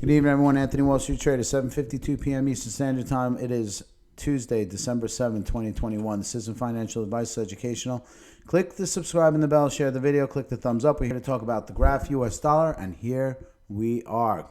Good evening, everyone. Anthony, Wall Street Trader, 7:52 p.m. Eastern Standard Time. It is Tuesday, December 7, 2021. This isn't financial advice, it's educational. Click the subscribe and the bell, share the video, click the thumbs up. We're here to talk about the graph US dollar, and here we are.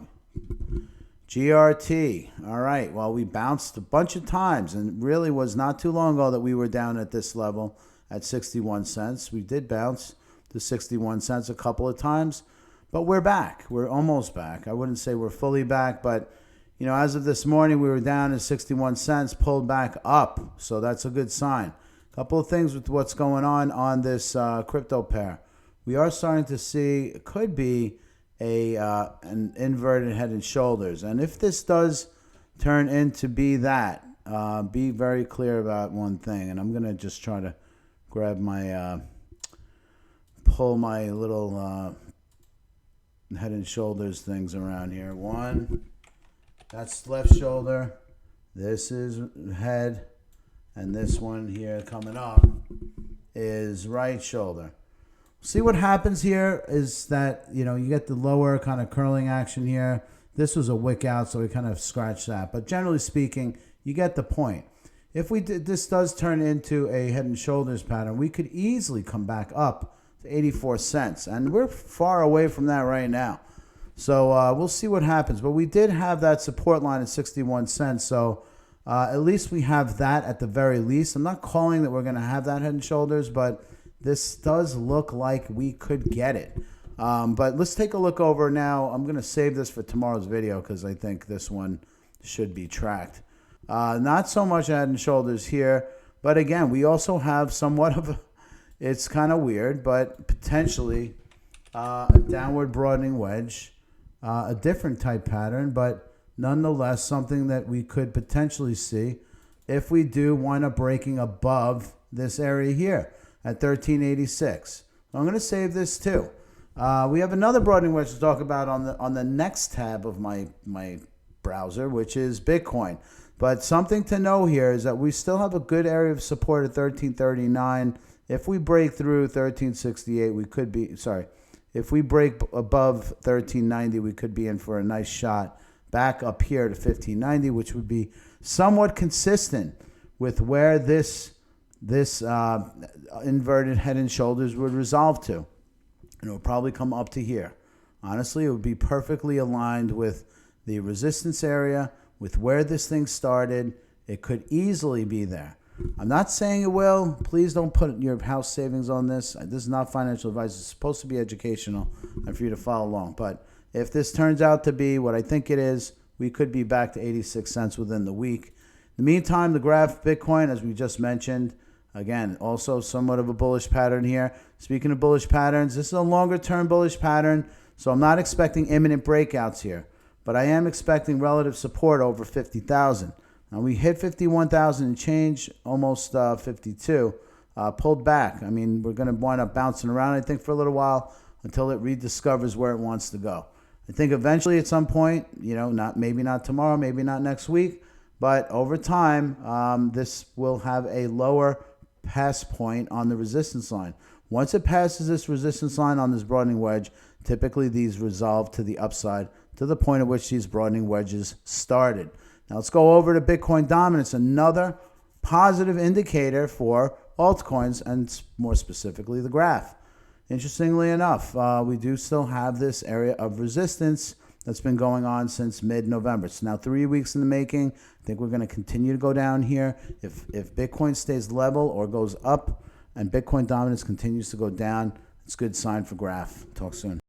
GRT. All right. Well, we bounced a bunch of times, and it really was not too long ago that we were down at this level at 61 cents. We did bounce to 61 cents a couple of times. But we're back. We're almost back. I wouldn't say we're fully back, but you know, as of this morning, we were down at 61 cents, pulled back up. So that's a good sign. A couple of things with what's going on this crypto pair. We are starting to see, it could be an inverted head and shoulders. And if this does turn into be that, be very clear about one thing. And I'm going to just try to grab my, pull my little head and shoulders things around here. One, that's left shoulder. This is head. And this one here coming up is right shoulder. See what happens here is that, you know, you get the lower kind of curling action here. This was a wick out, so we kind of scratched that. But generally speaking, you get the point. If this does turn into a head and shoulders pattern, we could easily come back up to 84 cents. And we're far away from that right now. So we'll see what happens. But we did have that support line at 61 cents. So at least we have that at the very least. I'm not calling that we're going to have that head and shoulders, but this does look like we could get it. But let's take a look over now. I'm going to save this for tomorrow's video because I think this one should be tracked. Not so much head and shoulders here. But again, we also have somewhat of a, it's kind of weird, but potentially a downward broadening wedge, a different type pattern, but nonetheless something that we could potentially see if we do wind up breaking above this area here at 1386. I'm going to save this too. We have another broadening wedge to talk about on the next tab of my browser, which is Bitcoin. But something to know here is that we still have a good area of support at 1339. If we break through 1368, we could be, sorry, if we break above 1390, we could be in for a nice shot back up here to 1590, which would be somewhat consistent with where this inverted head and shoulders would resolve to. And it would probably come up to here. Honestly, it would be perfectly aligned with the resistance area, with where this thing started. It could easily be there. I'm not saying it will. Please don't put your house savings on this. This is not financial advice. It's supposed to be educational and for you to follow along. But if this turns out to be what I think it is, we could be back to 86 cents within the week. In the meantime, the graph Bitcoin, as we just mentioned, again, also somewhat of a bullish pattern here. Speaking of bullish patterns, this is a longer term bullish pattern. So I'm not expecting imminent breakouts here. But I am expecting relative support over 50,000. Now we hit 51,000 and change, almost 52, pulled back. I mean, we're going to wind up bouncing around, I think, for a little while until it rediscovers where it wants to go. I think eventually at some point, you know, maybe not tomorrow, maybe not next week, but over time, this will have a lower pass point on the resistance line. Once it passes this resistance line on this broadening wedge, typically these resolve to the upside to the point at which these broadening wedges started. Now let's go over to Bitcoin dominance, another positive indicator for altcoins and more specifically the graph. Interestingly enough, we do still have this area of resistance that's been going on since mid-November. It's now 3 weeks in the making. I think we're going to continue to go down here. If Bitcoin stays level or goes up and Bitcoin dominance continues to go down, it's a good sign for graph. Talk soon.